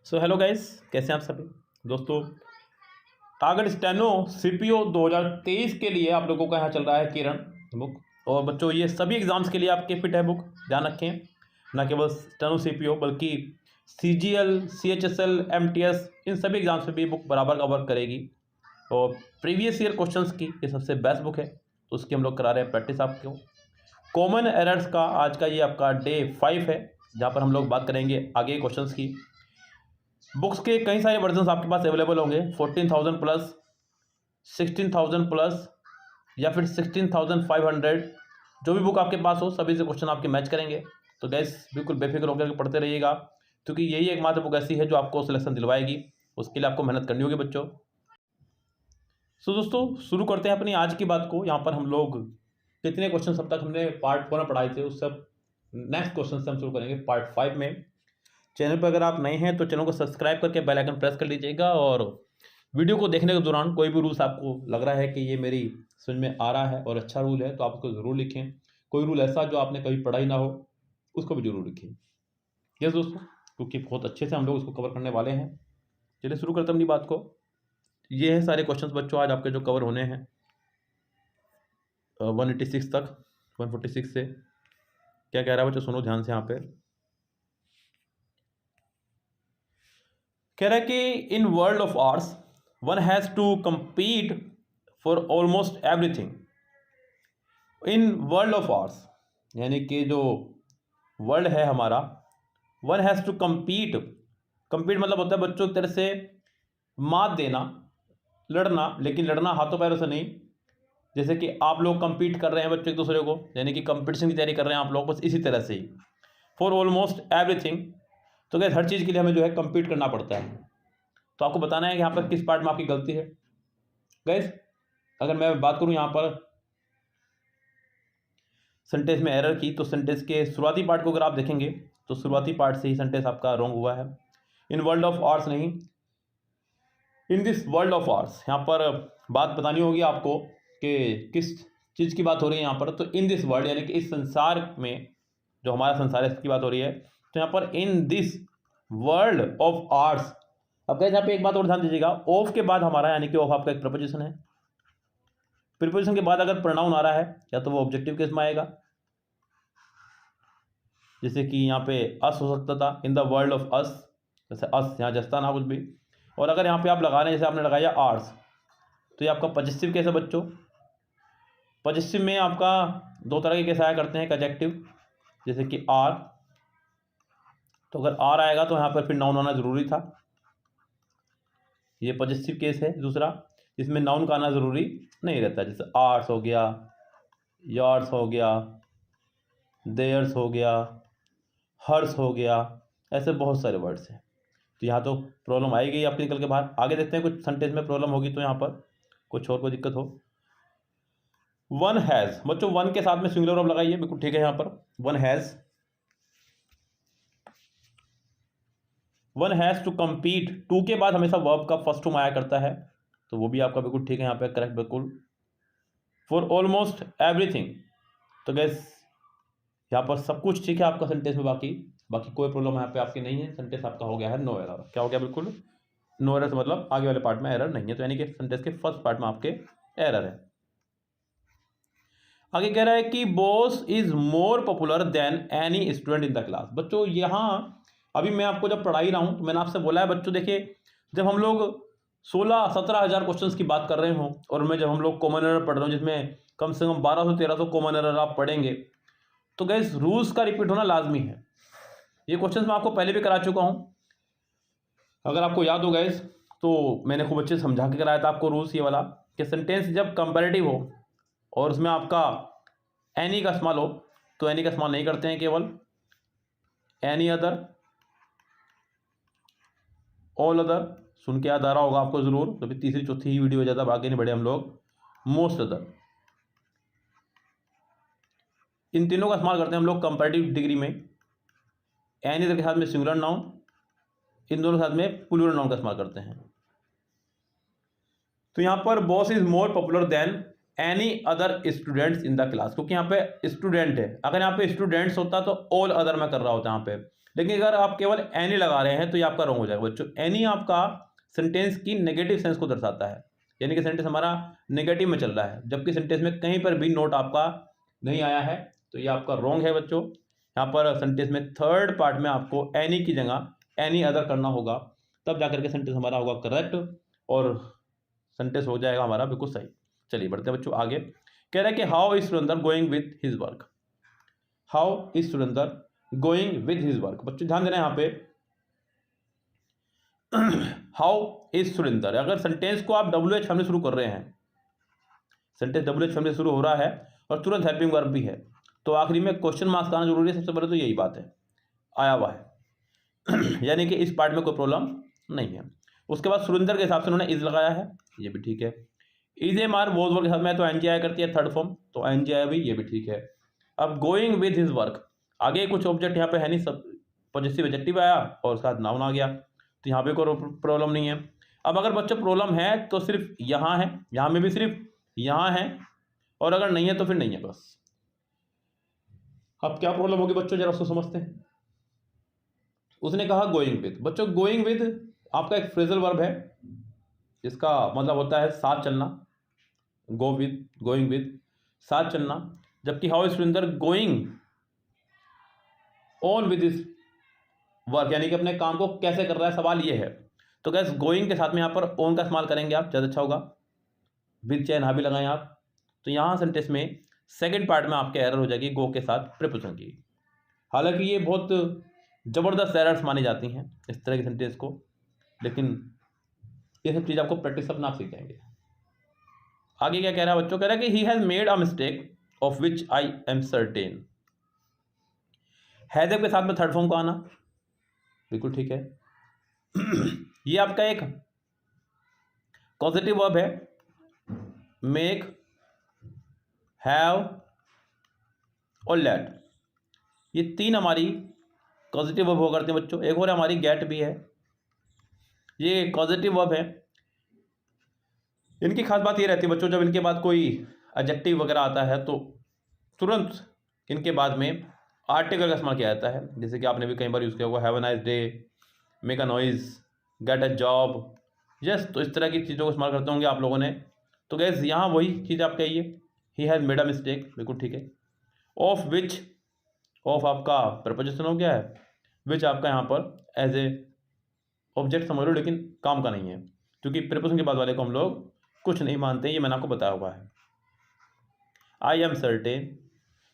So hello guys, कैसे हैं आप सभी दोस्तों। टारगेट स्टेनो सीपीओ 2023 के लिए आप लोगों का यहाँ चल रहा है किरण बुक। और बच्चों ये सभी एग्जाम्स के लिए आपके फिट है बुक, ध्यान रखें। ना केवल स्टेनो सीपीओ बल्कि सीजीएल, सीएचएसएल, एमटीएस, इन सभी एग्जाम्स में भी बुक बराबर का वर्क करेगी। और प्रीवियस ईयर क्वेश्चंस की ये सबसे बेस्ट बुक है, तो उसकी हम लोग करा रहे हैं प्रैक्टिस आपको। कॉमन एरर्स का आज का ये आपका डे 5 है, जहाँ पर हम लोग बात करेंगे आगे क्वेश्चंस की। बुक्स के कई सारे वर्जन आपके पास अवेलेबल होंगे, 14,000 प्लस, 16,000 प्लस या फिर 16,500। जो भी बुक आपके पास हो सभी से क्वेश्चन आपके मैच करेंगे। तो गैस बिल्कुल बेफिक्र होकर पढ़ते रहिएगा, क्योंकि यही एकमात्र बुक ऐसी है जो आपको सिलेक्शन दिलवाएगी। उसके लिए आपको मेहनत करनी होगी बच्चों। सो दोस्तों शुरू करते हैं अपनी आज की बात को। यहाँ पर हम लोग कितने क्वेश्चन अब तक हमने पार्ट 4 में पढ़ाए थे, उस सब नेक्स्ट क्वेश्चन से हम शुरू करेंगे पार्ट 5 में। चैनल पर अगर आप नए हैं तो चैनल को सब्सक्राइब करके बेल आइकन प्रेस कर लीजिएगा। और वीडियो को देखने के दौरान कोई भी रूल्स आपको लग रहा है कि ये मेरी समझ में आ रहा है और अच्छा रूल है तो आप उसको ज़रूर लिखें। कोई रूल ऐसा जो आपने कभी पढ़ा ही ना हो उसको भी जरूर लिखें। यस दोस्तों, क्योंकि बहुत अच्छे से हम लोग उसको कवर करने वाले हैं। चलिए शुरू करते हैं अपनी बात को। ये है सारे क्वेश्चन बच्चों आज आपके जो कवर होने हैं 186 तक। 146 से क्या कह रहा है बच्चों, सुनो ध्यान से। यहाँ पे कह रहा है कि in world of arts one has to compete for almost everything. In world of arts यानी कि जो वर्ल्ड है हमारा, वन हैज़ टू compete मतलब होता है बच्चों एक तरह से मात देना, लड़ना, लेकिन लड़ना हाथों पैरों से नहीं। जैसे कि आप लोग compete कर रहे हैं बच्चों एक दूसरे को, यानी कि कंपटीशन की तैयारी कर रहे हैं आप लोग, बस इसी तरह से ही फॉर ऑलमोस्ट एवरीथिंग। तो गैस हर चीज़ के लिए हमें जो है compete करना पड़ता है। तो आपको बताना है कि यहाँ पर किस पार्ट में आपकी गलती है। गैस अगर मैं बात करूँ यहाँ पर सेंटेंस में एरर की, तो सेंटेंस के शुरुआती पार्ट को अगर आप देखेंगे तो शुरुआती पार्ट से ही सेंटेंस आपका रॉन्ग हुआ है। इन वर्ल्ड ऑफ आर्ट्स नहीं, in this world of arts. यहाँ पर बात बतानी होगी आपको कि किस चीज़ की बात हो रही है यहाँ पर। तो इन दिस वर्ल्ड यानी कि इस संसार में, जो हमारा संसार है इसकी बात हो रही है। तो यहाँ पर in this world of arts. अब गैस यहाँ पे एक बात और ध्यान दीजिएगा, ऑफ के बाद हमारा यानी कि ऑफ आपका एक प्रपोजिशन है। प्रीपोजिशन के बाद अगर प्रोनाउन आ रहा है या तो वो ऑब्जेक्टिव केस में आएगा, जैसे कि यहाँ पे अस हो सकता था, in the world of us, जैसे अस यहाँ जस्ता ना कुछ भी। और अगर यहाँ पे आप लगा रहे हैं जैसे आपने लगाया आर्ट्स, तो ये आपका पॉजिटिव केस है बच्चों। पॉजिटिव में आपका दो तरह के केस आया करते हैं, एक एडजेक्टिव जैसे कि आर। तो अगर आर आएगा तो यहाँ पर फिर नाउन आना जरूरी था, ये पॉजिटिव केस है। दूसरा जिसमें नाउन का आना ज़रूरी नहीं रहता, जैसे आर्ट्स हो गया, यार्ड्स हो गया, देयर्स हो गया, हर्स हो गया, ऐसे बहुत सारे वर्ड्स हैं। तो यहाँ तो प्रॉब्लम आएगी आपके निकल के बाहर। आगे देखते हैं कुछ सेंटेंस में प्रॉब्लम होगी तो यहाँ पर कुछ और कोई दिक्कत हो। वन हैज़ बच्चों, वन के साथ में सिंगुलर वर्ब लगाइए, बिल्कुल ठीक है। यहाँ पर one has, one has to compete। To के बाद हमेशा वर्ब का फर्स्ट फॉर्म आया करता है, तो वो भी आपका बिल्कुल ठीक है यहाँ पे, करेक्ट बिल्कुल। फॉर ऑलमोस्ट एवरीथिंग, तो गैस यहाँ पर सब कुछ ठीक है आपका सेंटेंस में। बाकी कोई प्रॉब्लम यहाँ पे आपकी नहीं है। सेंटेंस आपका हो गया है नो एरर। क्या हो गया? बिल्कुल नो एरर, मतलब आगे वाले पार्ट में एरर नहीं है। तो यानी कि सेंटेंस के फर्स्ट पार्ट में आपके एरर है। आगे कह रहा है कि boss is more popular than any student in the class. बच्चों यहाँ अभी मैं आपको जब पढ़ा ही रहा हूँ तो मैंने आपसे बोला है बच्चों, देखिए जब हम लोग 16-17 हज़ार क्वेश्चंस की बात कर रहे हों और मैं जब हम लोग कॉमन एरर पढ़ रहे हो जिसमें कम से कम 1200-1300 कॉमन एरर आप पढ़ेंगे, तो गैस रूल्स का रिपीट होना लाजमी है। ये क्वेश्चंस मैं आपको पहले भी करा चुका हूँ, अगर आपको याद हो गैस, तो मैंने खूब अच्छे से समझा के कराया था आपको रूल्स ये वाला, कि सेंटेंस जब कंपैरेटिव हो और उसमें आपका एनी का इस्तेमाल हो, तो एनी का इस्तेमाल नहीं करते हैं, केवल एनी अदर, ऑल अदर। सुन के याद आ रहा होगा आपको ज़रूर, तो फिर तीसरी चौथी ही वीडियो ज़्यादा आगे नहीं बढ़े हम लोग। मोस्ट अदर, इन तीनों का इस्तेमाल करते हैं हम लोग कंपैरेटिव डिग्री में। एनी अदर के साथ में सिंगुलर नाउन, इन दोनों के साथ में प्लूरल नाउन का इस्तेमाल करते हैं। तो यहाँ पर boss is more popular than any other students in the class, क्योंकि यहाँ पे स्टूडेंट है। अगर यहाँ पे स्टूडेंट्स होता तो ऑल अदर में कर रहा होता यहाँ पे, लेकिन अगर आप केवल एनी लगा रहे हैं तो ये आपका रॉन्ग हो जाएगा बच्चों। एनी आपका सेंटेंस की नेगेटिव सेंस को दर्शाता है, यानी कि सेंटेंस हमारा नेगेटिव में चल रहा है, जबकि सेंटेंस में कहीं पर भी नोट आपका नहीं आया है, तो ये आपका रॉन्ग है बच्चों। यहाँ पर सेंटेंस में थर्ड पार्ट में आपको एनी की जगह एनी अदर करना होगा, तब जाकर के सेंटेंस हमारा होगा करेक्ट और सेंटेंस हो जाएगा हमारा बिल्कुल सही। चलिए बढ़ते हैं बच्चों आगे। कह रहा है कि how is Surendra going with his work. How is Surendra going with his work. बच्चों ध्यान देना यहाँ पे हाउ इज सुरेंद्र, अगर सेंटेंस को आप WH फैमिली शुरू कर रहे हैं, सेंटेंस WH फैमिली शुरू हो रहा है और तुरंत हेल्पिंग वर्ब भी है, तो आखिरी में क्वेश्चन मार्क्स आना जरूरी है। सबसे पहले तो यही बात है, आया हुआ है यानी कि इस पार्ट में कोई प्रॉब्लम नहीं है। उसके बाद सुरेंद्र के हिसाब से उन्होंने इज लगाया है, ये भी ठीक है। Is am are was work के साथ में तो एन जी आई करती है थर्ड फॉर्म, तो एन जी आई भी, ये भी ठीक है। अब गोइंग विद हिज वर्क, आगे कुछ ऑब्जेक्ट यहाँ पे है नहीं, सब पॉजिटिव एडजेक्टिव आया और उसके बाद नाउन आ गया, तो यहाँ पे कोई प्रॉब्लम नहीं है। अब अगर बच्चों प्रॉब्लम है तो सिर्फ यहाँ है, यहाँ में भी सिर्फ यहाँ है, और अगर नहीं है तो फिर नहीं है बस। अब क्या प्रॉब्लम होगी बच्चों, जरा उसको समझते हैं। उसने कहा गोइंग विद। बच्चों गोइंग विद आपका एक फ्रेजल वर्ब है, जिसका मतलब होता है साथ चलना, गो विद, गोइंग विद, साथ चलना। जबकि how is Surendra going on with this work, यानी कि अपने काम को कैसे कर रहा है, सवाल ये है। तो गैस गोइंग के साथ में यहाँ पर ऑन का इस्तेमाल करेंगे आप, ज़्यादा अच्छा होगा। विद चाहे ना भी लगाएं आप, तो यहाँ सेंटेंस में सेकंड पार्ट में आपके एरर हो जाएगी गो के साथ प्रीपोजिशन की। हालांकि ये बहुत ज़बरदस्त एरर्स मानी जाती हैं इस तरह के सेंटेंस को, लेकिन ये सब चीज़ आपको प्रैक्टिस अपना आप सीख जाएंगे। आगे क्या कह रहा है बच्चों, कह रहा है कि he has made a mistake of which I am certain. Has के साथ में थर्ड फॉर्म को आना बिल्कुल ठीक है। ये आपका एक पॉजिटिव वर्ब है, मेक, हैव और लेट, ये तीन हमारी पॉजिटिव वर्ब हुआ करते हैं बच्चों। एक और हमारी गेट भी है, ये पॉजिटिव वर्ब है। इनकी खास बात ये रहती है बच्चों, जब इनके बाद कोई एडजेक्टिव वगैरह आता है तो तुरंत इनके बाद में आर्टिकल का इस्तेमाल किया जाता है। जैसे कि आपने भी कई बार यूज़ किया होगा, have a nice day, make a noise, get a job, yes, तो इस तरह की चीज़ों को इस्तेमाल करते होंगे आप लोगों ने। तो गैस यहाँ वही चीज़ आप कहिए, he has made a mistake, बिल्कुल ठीक है। ऑफ विच, ऑफ आपका प्रपोजिशन हो गया है, विच आपका यहाँ पर एज ए ऑब्जेक्ट समझ लो, लेकिन काम का नहीं है, क्योंकि प्रपोजिशन के बाद वाले को हम लोग कुछ नहीं मानते, ये मैंने आपको बताया हुआ है। आई एम सर्टेन,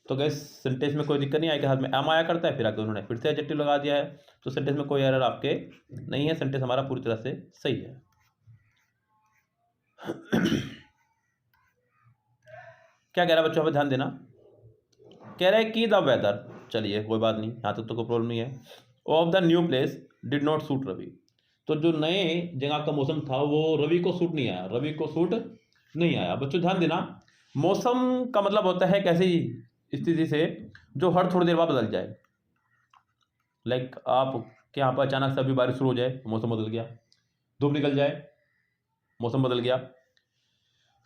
तो गैस सेंटेंस में कोई दिक्कत नहीं, आई के साथ में एम आया करता है, फिर आगे उन्होंने फिर से एडजेक्टिव लगा दिया है, तो सेंटेंस में कोई एरर आपके नहीं है, सेंटेंस हमारा पूरी तरह से सही है। क्या कह रहा है बच्चों, पे ध्यान देना। कह रहा है कि द वेदर, चलिए कोई बात नहीं, यहाँ तक तो कोई प्रॉब्लम नहीं है। Of the new place did not suit Ravi, तो जो नए जगह का मौसम था वो रवि को सूट नहीं आया, रवि को सूट नहीं आया। बच्चों ध्यान देना, मौसम का मतलब होता है कैसी स्थिति से जो हर थोड़ी देर बाद बदल जाए। लाइक आप के यहाँ पर अचानक से अभी बारिश शुरू हो जाए, मौसम बदल गया, धूप निकल जाए, मौसम बदल गया।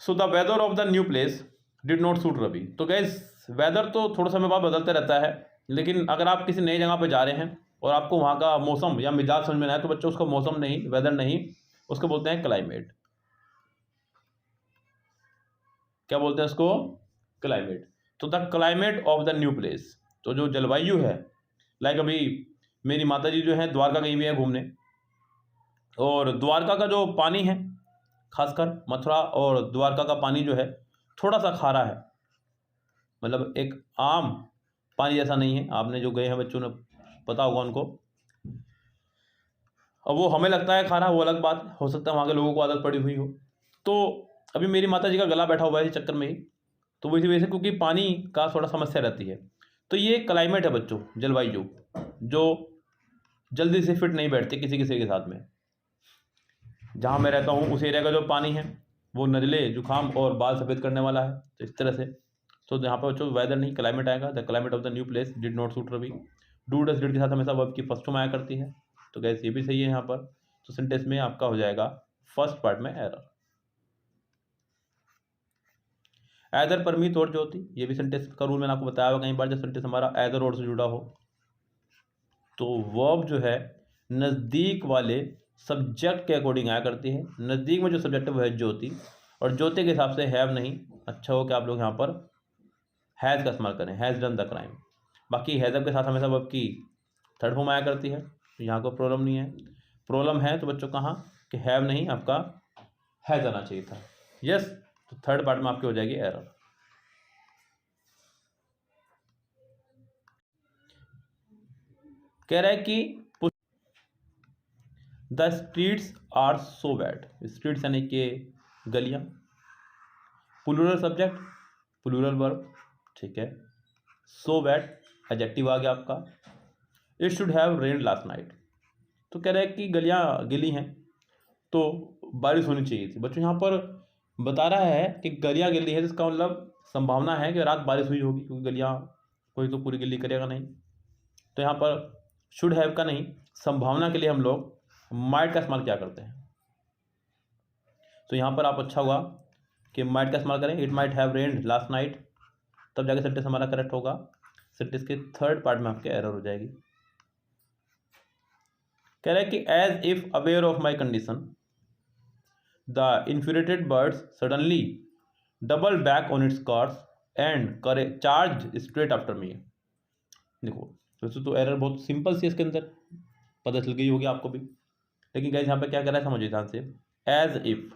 So the weather of the new place did not suit Ravi, तो गैस वेदर तो थोड़ा समय बाद बदलता रहता है, लेकिन अगर आप किसी नई जगह पर जा रहे हैं और आपको वहाँ का मौसम या मिजाज समझ में ना आए, तो बच्चों उसको मौसम नहीं, वेदर नहीं, उसको बोलते हैं क्लाइमेट। क्या बोलते हैं उसको, क्लाइमेट। तो the climate of the new place, तो जो जलवायु है, लाइक अभी मेरी माता जी जो है द्वारका गई हुई है घूमने, और द्वारका का जो पानी है, खासकर मथुरा और द्वारका का पानी जो है थोड़ा सा खारा है, मतलब एक आम पानी जैसा नहीं है। आपने जो गए हैं बच्चों ने पता होगा उनको। अब वो हमें लगता है खारा, वो अलग बात, हो सकता है वहाँ के लोगों को आदत पड़ी हुई हो। तो अभी मेरी माता जी का गला बैठा हुआ है इस चक्कर में ही, तो वही वजह से, क्योंकि पानी का थोड़ा समस्या रहती है। तो ये क्लाइमेट है बच्चों, जलवायु, जो जल्दी से फिट नहीं बैठती किसी किसी के साथ में। जहाँ मैं रहता हूँ उस एरिया का जो पानी है वो नज़ले, जुकाम और बाल सफ़ेद करने वाला है, तो इस तरह से। तो यहाँ पर बच्चों वेदर नहीं, क्लाइमेट आएगा। The climate of the new place did not suit Ravi. Do does did के साथ हमेशा वर्ब की फर्स्ट फॉर्म आया करती है, तो गैस ये भी सही है यहाँ पर। तो सेंटेंस में आपका हो जाएगा फर्स्ट पार्ट में एरर। एदर परमीत और ज्योति, ये भी सेंटेंस का रूल मैंने आपको बताया हुआ कहीं बार, जब सेंटेंस हमारा एदर और से जुड़ा हो तो वर्ब जो है नज़दीक वाले सब्जेक्ट के अकॉर्डिंग आया करती है। नज़दीक में जो सब्जेक्ट है वो है ज्योति, और ज्योति के हिसाब से हैव नहीं, अच्छा हो कि आप लोग यहाँ पर हैज़ का इस्तेमाल करें, हैज़ डन द क्राइम। बाकी हैज़ के साथ हमेशा वर्ब की थर्ड फॉर्म आया करती है, तो यहाँ को प्रॉब्लम नहीं है। प्रॉब्लम है तो बच्चों कहाँ कि हैव नहीं, आपका हैज़ आना चाहिए था। यस, तो थर्ड पार्ट में आपकी हो जाएगी एरर। कह रहा है कि the streets are so bad, streets यानी कि गलियां, प्लूरल सब्जेक्ट प्लूरल वर्ब, ठीक है। सो बैड एडजेक्टिव आ गया आपका। It should have rain last night, तो कह रहा है कि गलियां गिली हैं तो बारिश होनी चाहिए थी। बच्चों यहाँ पर बता रहा है कि गलियां गिली है, जिसका मतलब संभावना है कि रात बारिश हुई होगी, क्योंकि गलियां कोई तो पूरी गिल्ली करेगा नहीं। तो यहाँ पर शुड हैव का नहीं, संभावना के लिए हम लोग माइट का इस्तेमाल क्या करते हैं। तो यहाँ पर आप अच्छा हुआ कि माइट का इस्तेमाल करें, it might have rained last night, तब जाके सेंटेंस हमारा करेक्ट होगा। सेंटेंस के थर्ड पार्ट में आपके एरर हो जाएगी। कह रहा है कि as if aware of my condition the infuriated birds suddenly double back on its course and करे चार्ज स्ट्रेट आफ्टर मी। देखो वैसे तो एरर बहुत सिंपल सी इसके अंदर पता चल गई होगी आपको भी, लेकिन गाइस यहाँ पे क्या कर रहा है समझिए ध्यान से। एज इफ,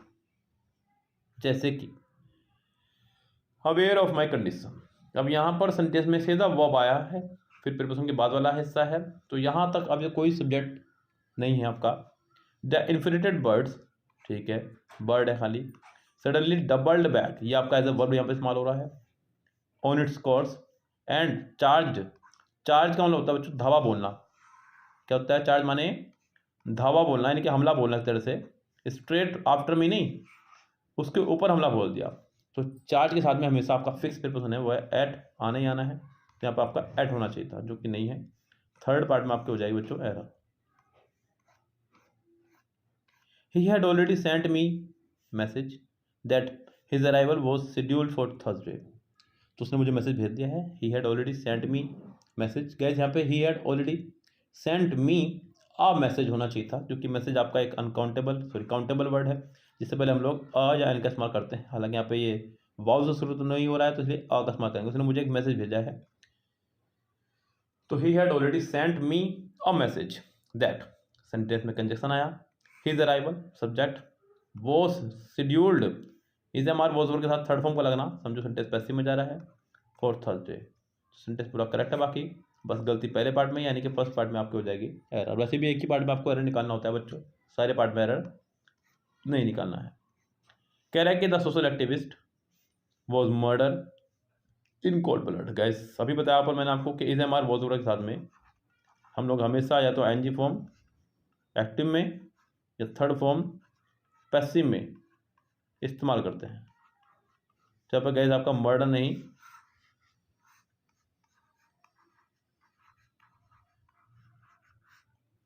जैसे कि, अवेयर ऑफ माई कंडीशन। अब यहाँ पर सेंटेंस में सीधा वर्ब आया है, फिर प्रीपोजिशन के बाद वाला हिस्सा है, तो यहाँ तक अब कोई सब्जेक्ट नहीं है आपका। द इन्फिनिटेड बर्ड्स, ठीक है, बर्ड है खाली। सडनली डबल्ड बैक, ये आपका एज अ वर्ब यहाँ पे इस्तेमाल हो रहा है। On its course and charge, charge का मतलब होता है बच्चों धावा बोलना। क्या होता है चार्ज माने धावा बोलना, यानी कि हमला बोलना एक तरह से। स्ट्रेट आफ्टर मी नहीं, उसके ऊपर हमला बोल दिया। तो चार्ज के साथ में हमेशा आपका फिक्स प्रीपोजिशन है वो है एट, आना ही आना है, तो यहाँ पर आपका एट होना चाहिए था, जो कि नहीं है। थर्ड पार्ट में आपके हो जाएगी बच्चों error. He had already sent me message that his arrival was scheduled for Thursday, तो उसने मुझे मैसेज भेज दिया है। ही had already sent me message, gas यहाँ पे ही had already sent me a message होना चाहिए था, क्योंकि मैसेज आपका एक काउंटेबल वर्ड है, जिससे पहले हम लोग अ या एन का इस्तेमाल करते हैं। हालांकि यहाँ पे ये वाव से शुरू तो नहीं हो रहा है, तो इसलिए अ का इस्तेमाल करेंगे। उसने मुझे एक मैसेज भेजा है, तो he had already sent me a message that, sentence में कंजक्शन आया। His arrival subject, was scheduled, is am are was verb के साथ थर्ड फॉर्म का लगना, समझो सेंटेंस पैसिव में जा रहा है, फॉर थर्सडे। सेंटेंस पूरा करेक्ट है, बाकी बस गलती पहले पार्ट में यानी कि फर्स्ट पार्ट में आपकी हो जाएगी एरर। वैसे भी एक ही पार्ट में आपको एरर निकालना होता है बच्चों, सारे पार्ट में एरर नहीं निकालना है। कह रहा है कि the social activist was murder in cold blood. Guys अभी बताया पर मैंने आपको कि is am are was verb के साथ में हम लोग हमेशा या तो एनजी फॉर्म एक्टिव में या थर्ड फॉर्म पैसिव में इस्तेमाल करते हैं। तो यहाँ पर गाइस आपका मर्डर नहीं,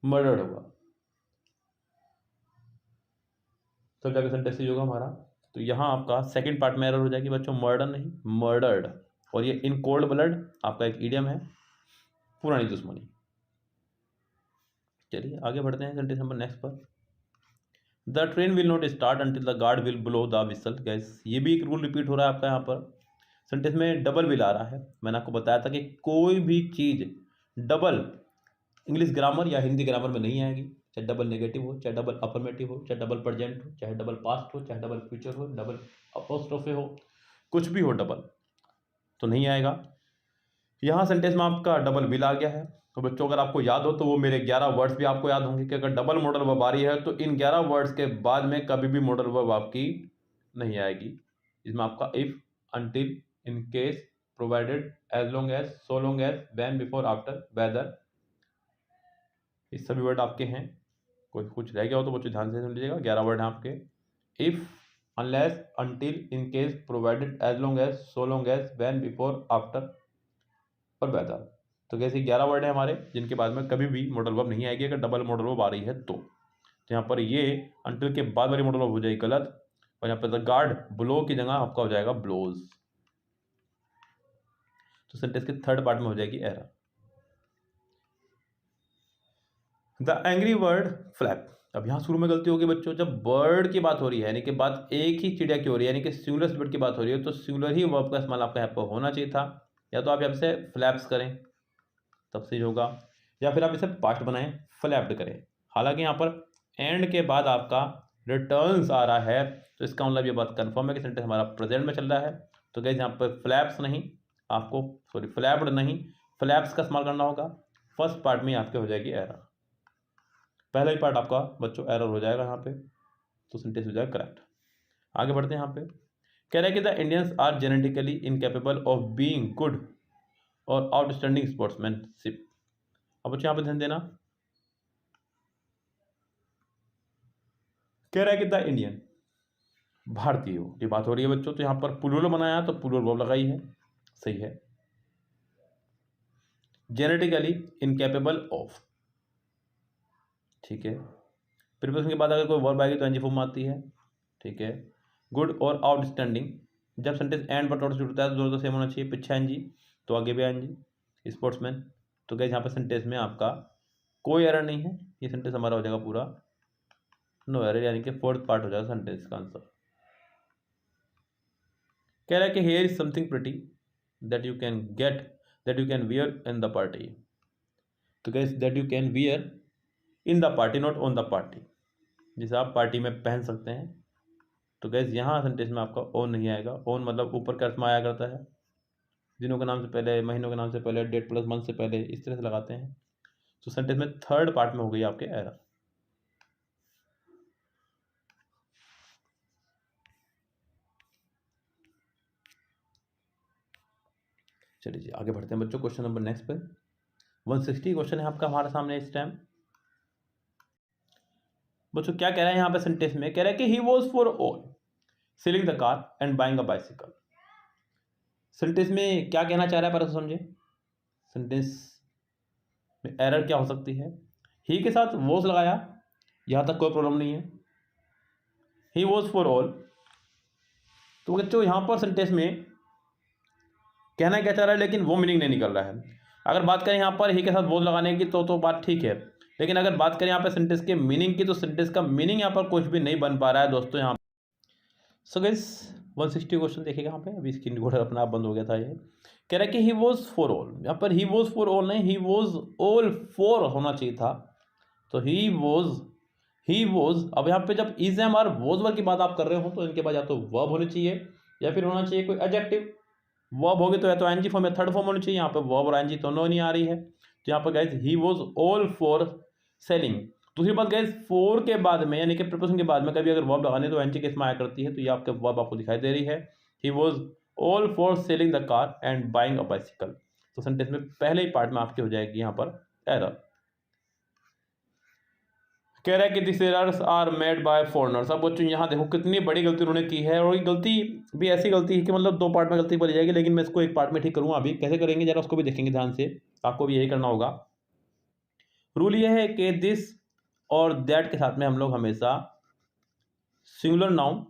मर्डर्ड होगा, तो जाकर सेंटेंस होगा हमारा। तो यहाँ आपका सेकंड पार्ट में एरर हो जाएगी बच्चों, मर्डर नहीं मर्डर्ड। और ये इन कोल्ड ब्लड आपका एक इडियम है, पुरानी दुश्मनी। चलिए आगे बढ़ते हैं सेंटेंस नंबर नेक्स्ट पर। The train will not start until the guard will blow the whistle. Gas ये भी एक रूल रिपीट हो रहा है आपका यहाँ पर। सेंटेंस में डबल विल आ रहा है। मैंने आपको बताया था कि कोई भी चीज़ डबल इंग्लिश ग्रामर या हिंदी ग्रामर में नहीं आएगी, चाहे डबल नेगेटिव हो, चाहे डबल अफर्मेटिव हो, चाहे डबल प्रेजेंट हो, चाहे डबल पास्ट हो, चाहे डबल फ्यूचर हो, डबल अपोस्ट्रोफे हो, कुछ भी हो डबल तो नहीं आएगा। यहाँ सेंटेंस में आपका डबल विल आ गया है। तो बच्चों अगर आपको याद हो तो वो मेरे 11 वर्ड्स भी आपको याद होंगे कि अगर डबल मॉडल वर्ब आ रही है तो इन 11 वर्ड्स के बाद में कभी भी मॉडल वर्ब आपकी नहीं आएगी। इसमें आपका if, until, in case, provided, as long as, so long as, when, before, after, whether, ये सभी वर्ड आपके हैं। कोई कुछ रह गया हो तो बच्चों ध्यान से सुन लीजिएगा। 11 वर्ड हैं आपके, if, unless, until, in case, provided, as long as, so long as, when, before, after और वेदर। तो कैसे 11 वर्ड है हमारे जिनके बाद में कभी भी मॉडल वर्ब नहीं आएगी अगर डबल मॉडल वर्ब आ रही है तो। यहाँ पर ये अनटिल के बाद वाली मॉडल वर्ब हो जाएगी गलत, और यहाँ पर द गार्ड ब्लो की जगह आपका हो जाएगा ब्लोज। तो सेंटेंस के थर्ड पार्ट में हो जाएगी error. The angry bird flap. अब यहाँ शुरू में गलती होगी बच्चों, जब बर्ड की बात हो रही है यानी कि बात एक ही चिड़िया की हो रही है, यानी कि सिंगुलर बर्ड की बात हो रही है, तो सिंगुलर ही वर्ब का इस्तेमाल आपका यहाँ पर होना चाहिए था। या तो आप यहाँ से फ्लैप्स करें तब सही होगा, या फिर आप इसे पास्ट बनाएं फ्लैप्ड करें। हालांकि यहाँ पर एंड के बाद आपका रिटर्न्स आ रहा है, तो इसका मतलब ये बात कंफर्म है कि सेंटेंस हमारा प्रेजेंट में चल रहा है। तो गाइस यहाँ पर फ्लैप्स नहीं, आपको फ्लैप्ड नहीं, फ्लैप्स का इस्तेमाल करना होगा। फर्स्ट पार्ट में आपके हो जाएगी एरर, पहला ही पार्ट आपका बच्चों एरर हो जाएगा यहाँ पे, तो सेंटेंस हो जाएगा करेक्ट। आगे बढ़ते हैं। यहाँ पे कह रहा है कि the Indians are genetically incapable of being good और आउटस्टैंडिंग स्पोर्ट्समैनशिप। अब बच्चों यहाँ पे ध्यान देना, कह रहा है कि द इंडियन भारतीय की बात हो रही है बच्चों, तो यहाँ पर प्लूरल बनाया तो प्लूरल वर्ब लगाई है, सही है। जेनेटिकली इनकेपेबल ऑफ, ठीक है। प्रीपोजिशन के बाद अगर कोई वर्ब आएगी तो एनजी फॉर्म आती है, ठीक है। गुड और आउटस्टैंडिंग, जब सेंटेंस एंड पर टोटल जुड़ता है तो दोनों तो सेम होना चाहिए, पीछे एनजी तो आगे भी एनजी। स्पोर्ट्समैन, तो गाइस यहाँ पर सेंटेंस में आपका कोई एरर नहीं है, ये सेंटेंस हमारा हो जाएगा पूरा नो एरर, यानी कि फोर्थ पार्ट हो जाएगा सेंटेंस का आंसर। कह रहा है कि here is something pretty that you can get that you can wear in the party. तो guys that you can wear in the party, not on the party, जिसे आप पार्टी में पहन सकते हैं। तो गैस यहाँ सेंटेंस में आपका ऑन नहीं आएगा, ऑन मतलब ऊपर का अर्थ में आया करता है, दिनों के नाम से पहले, महीनों के नाम से पहले, डेट प्लस मंथ से पहले, इस तरह से लगाते हैं। तो सेंटेंस में थर्ड पार्ट में हो गई आपके एरर। चलिए जी आगे बढ़ते हैं बच्चों, क्वेश्चन नंबर नेक्स्ट पे 160 क्वेश्चन है आपका हमारे सामने इस टाइम। बच्चों क्या कह रहा है यहाँ पे सेंटेंस में, कह रहा है कि he was for all selling the car and buying a bicycle. Sentence में क्या कहना चाह रहा है पर समझे, सेंटेंस में एरर क्या हो सकती है। ही के साथ वॉज लगाया, यहाँ तक कोई प्रॉब्लम नहीं है, ही वॉज फॉर ऑल। तो बच्चों यहाँ पर सेंटेंस में कहना क्या चाह रहा है, लेकिन वो मीनिंग नहीं निकल रहा है। अगर बात करें यहाँ पर ही के साथ वॉज लगाने की तो बात ठीक है, लेकिन अगर बात करें यहाँ पर सेंटेंस के मीनिंग की, तो सेंटेंस का मीनिंग यहाँ पर कुछ भी नहीं बन पा रहा है दोस्तों यहाँ। सो गाइस 160 क्वेश्चन देखिएगा यहाँ पे, अभी स्क्रीन रिकॉर्डर अपना आप बंद हो गया था। ये कह रहा है कि ही वॉज फॉर ऑल, यहाँ पर ही वॉज फॉर ऑल नहीं, ही वॉज ऑल फॉर होना चाहिए था। तो ही वॉज, अब यहाँ पे जब is am are was verb की बात आप कर रहे हो तो इनके बाद या तो वर्ब होनी चाहिए या फिर होना चाहिए कोई एडजेक्टिव। वर्ब होगी तो या तो एनजी फॉर्म या थर्ड फॉर्म होनी चाहिए, यहाँ पे वर्ब और एनजी दोनों नहीं आ रही है। तो यहाँ पर guys he was all for selling. दूसरी बात गाइस, फोर के बाद में यानी कि प्रीपोजिशन के बाद में कभी अगर वर्ब लगाने तो एनजी किस में आया करती है, तो ये आपके वर्ब आपको दिखाई दे रही है। He was all for selling the car and buying a bicycle. तो सेंटेंस में पहले ही पार्ट में आपकी हो जाएगी यहाँ पर एरर। कह रहा है कि this errors are made by foreigners. अब बच्चों यहाँ देखो कितनी बड़ी गलती उन्होंने की है, और ये गलती भी ऐसी गलती है कि मतलब दो पार्ट में गलती बोली जाएगी, लेकिन मैं इसको एक पार्ट में ठीक करूँगा। अभी कैसे करेंगे जरा उसको भी देखेंगे ध्यान से, आपको भी यही करना होगा। रूल यह है कि दिस और दैट के साथ में हम लोग हमेशा सिंगुलर नाउन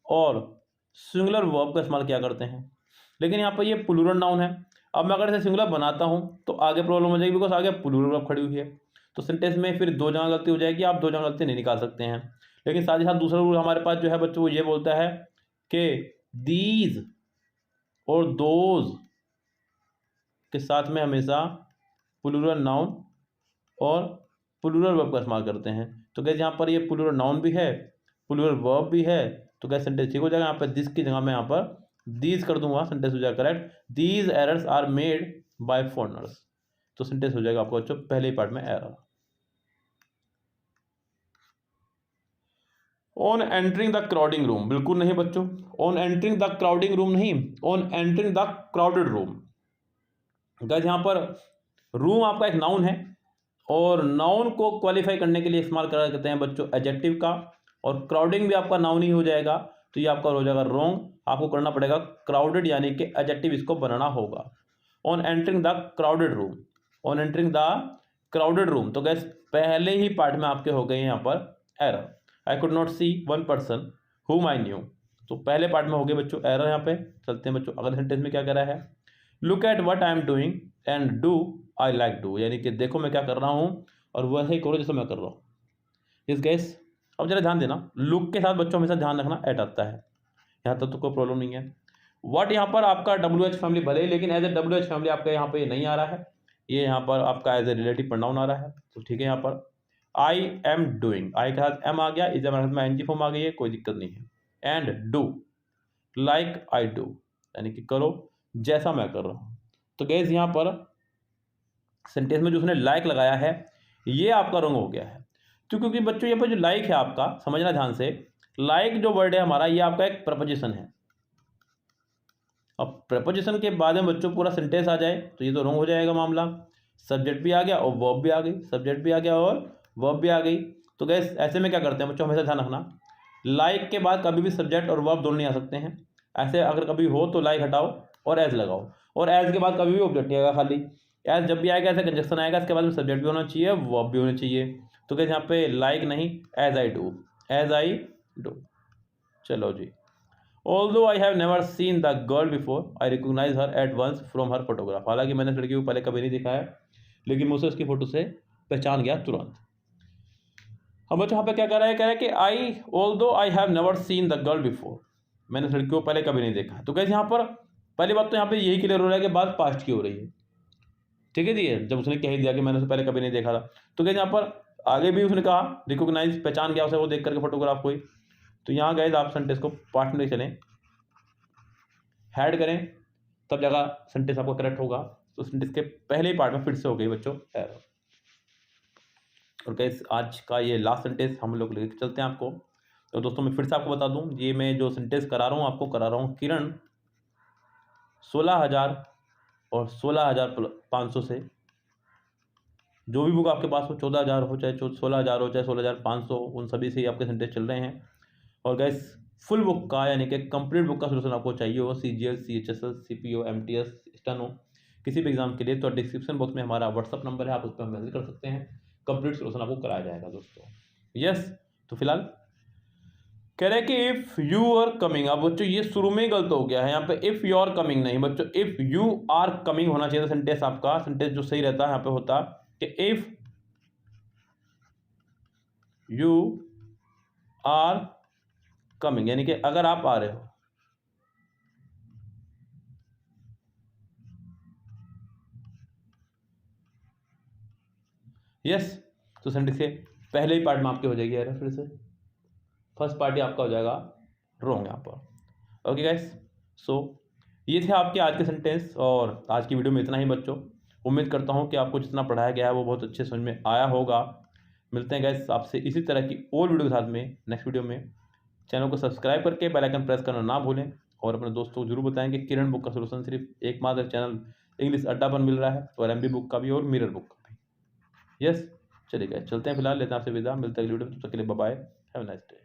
और सिंगुलर वर्ब का इस्तेमाल किया करते हैं, लेकिन यहाँ पर ये प्लूरल नाउन है। अब मैं अगर इसे सिंगुलर बनाता हूँ तो आगे प्रॉब्लम हो जाएगी, बिकॉज आगे प्लूरल वर्ब खड़ी हुई है, तो सेंटेंस में फिर दो जगह गलती हो जाएगी, आप दो जगह गलती नहीं निकाल सकते हैं। लेकिन साथ ही साथ दूसरा रूल हमारे पास जो है बच्चों वो ये बोलता है कि दीज और दोज के साथ में हमेशा प्लूरल नाउन और प्लूरल वर्ब का इस्तेमाल करते हैं। तो गैस यहाँ पर ये प्लूरल नाउन भी है, प्लूरल वर्ब भी है, तो गैस सेंटेंस ठीक हो जाएगा। यहाँ पर दिस की जगह मैं यहाँ पर दीज कर दूंगा, सेंटेंस हो जाएगा correct. These errors are made by foreigners, तो सेंटेंस हो जाएगा आपको बच्चों पहले ही पार्ट में error. On entering the crowding room, बिल्कुल नहीं बच्चों, on entering the crowding room नहीं, on entering the crowded room. Guys यहाँ पर रूम आपका एक नाउन है, और नाउन को क्वालिफाई करने के लिए इस्तेमाल करा करते हैं बच्चों एडजेक्टिव का, और क्राउडिंग भी आपका नाउन ही हो जाएगा, तो ये आपका हो जाएगा रॉन्ग। आपको करना पड़ेगा क्राउडेड, यानी कि एडजेक्टिव इसको बनाना होगा। On entering the crowded room, on entering the crowded room, तो गैस पहले ही पार्ट में आपके हो गए यहाँ पर error. I could not see one person whom I new, तो पहले पार्ट में हो गए बच्चों एरर। यहाँ पे चलते हैं बच्चों अगले सेंटेंस में क्या कह रहा है, look at what I am doing and do I like do, यानी कि देखो मैं क्या कर रहा हूँ और वह ही करो जैसे मैं कर रहा हूँ। इस गैस अब जरा ध्यान देना, लुक के साथ बच्चों हमेशा ध्यान रखना एट आता है, यहाँ तक तो कोई प्रॉब्लम नहीं है। व्हाट यहाँ पर आपका WH फैमिली भले ही, लेकिन एज ए WH फैमिली आपका यहाँ पे नहीं आ रहा है, ये यहाँ पर आपका एज ए रिलेटिव प्रोनाउन आ रहा है। तो ठीक है, यहाँ पर आई एम डूइंग, आई के साथ एम आ गया, इस में एनजी फॉर्म आ गई है, कोई दिक्कत नहीं है। And do like I do, यानी कि करो जैसा मैं कर रहा हूँ। तो गैस यहाँ पर सेंटेंस में जो उसने लाइक लगाया है ये आपका रॉन्ग हो गया है। तो क्योंकि बच्चों यहाँ पर जो लाइक है आपका, समझना ध्यान से, लाइक जो वर्ड है हमारा ये आपका एक प्रपोजिशन है। अब प्रपोजिशन के बाद में बच्चों पूरा सेंटेंस आ जाए तो ये तो रॉन्ग हो जाएगा मामला। सब्जेक्ट भी आ गया और वर्ब भी आ गई, सब्जेक्ट भी आ गया और वर्ब भी आ गई। तो गैस ऐसे में क्या करते हैं बच्चों, हमेशा ध्यान रखना, लाइक के बाद कभी भी सब्जेक्ट और वर्ब दोनों नहीं आ सकते हैं। ऐसे अगर कभी हो तो लाइक हटाओ और एज लगाओ, और एज के बाद कभी भी ऑब्जेक्ट नहीं आएगा, खाली एज जब भी आएगा ऐसे कंजक्शन आएगा, इसके बाद में सब्जेक्ट भी होना चाहिए, वर्ब भी होना चाहिए। तो गैस यहाँ पे लाइक नहीं, as I do, as I do. चलो जी। Although I have never seen the girl before, I recognize her at once from her photograph. हालांकि मैंने इस लड़की को पहले कभी नहीं देखा है, लेकिन मुझे उसकी फोटो से पहचान गया तुरंत। हम बच्चों यहाँ पे क्या कह रहा है, कह रहा है कि although I have never seen the girl before, मैंने इस लड़की को पहले कभी नहीं देखा। तो कैसे यहाँ पर पहली बात तो यहाँ पे यही क्लियर हो रहा है कि बात पास्ट की हो रही है, ठीक है जी। जब उसने कह दिया कि मैंने उसे पहले कभी नहीं देखा था, तो कैसे यहाँ पर आगे भी उसने कहा रिकॉग्नाइज, पहचान गया उसे वो देख करके फोटोग्राफ कोई। तो यहाँ गए आप सेंटेंस को पार्ट में चलें, हैड करें, तब जगह सेंटेंस आपको करेक्ट होगा। तो सेंटेंस के पहले ही पार्ट में फिर से हो गई बच्चों एरर। और गाइस आज का ये लास्ट सेंटेंस हम लोग लेके चलते हैं आपको। तो दोस्तों मैं फिर से आपको बता दूं, ये मैं जो सेंटेंस करा रहा हूँ आपको करा रहा हूँ किरण 16,000 और 16,500 से। जो भी बुक आपके पास हो, 14,000 हो चाहे 16,000 हो चाहे 16,500, उन सभी से ही आपके सेंटेंस चल रहे हैं। और गाइस फुल बुक का यानी कि कंप्लीट बुक का सोल्यूशन आपको चाहिए हो, CGL, CHSL, CPO, MTS, steno, किसी भी एग्जाम के लिए, तो डिस्क्रिप्शन बॉक्स में हमारा व्हाट्सअप नंबर है, आप उस पर मैसेज कर सकते हैं, कंप्लीट सोल्यूशन आपको कराया जाएगा दोस्तों। यस, तो फिलहाल कह रहे हैं कि इफ़ यू आर कमिंग, अब बच्चों ये शुरू में ही गलत हो गया है, यहाँ पे इफ़ यू आर कमिंग नहीं बच्चों, इफ़ यू आर कमिंग होना चाहिए था सेंटेंस आपका। सेंटेंस जो सही रहता है यहाँ पे होता कि इफ़ यू आर कमिंग, यानी कि अगर आप आ रहे हो। यस, तो सेंटेंस के पहले ही पार्ट में आपके हो जाएगी एरर, फिर से फर्स्ट पार्ट ही आपका हो जाएगा रॉन्ग यहाँ पर। ओके गाइस, सो ये थे आपके आज के सेंटेंस, और आज की वीडियो में इतना ही बच्चों। उम्मीद करता हूँ कि आपको जितना पढ़ाया गया है वो बहुत अच्छे समझ में आया होगा। मिलते हैं गाइस आपसे इसी तरह की और वीडियो के साथ में नेक्स्ट वीडियो में। चैनल को सब्सक्राइब करके बेल आइकन प्रेस करना ना भूलें, और अपने दोस्तों को जरूर बताएं कि किरण बुक का सोल्यूशन सिर्फ एकमात्र चैनल इंग्लिश अड्डा पर मिल रहा है, और MB बुक का भी और मिरर बुक का भी। यस, चलिए गाइस चलते हैं, फिलहाल लेते हैं आपसे विदा, मिलते हैं अगली वीडियो में, तब तक के लिए bye bye, have a nice day.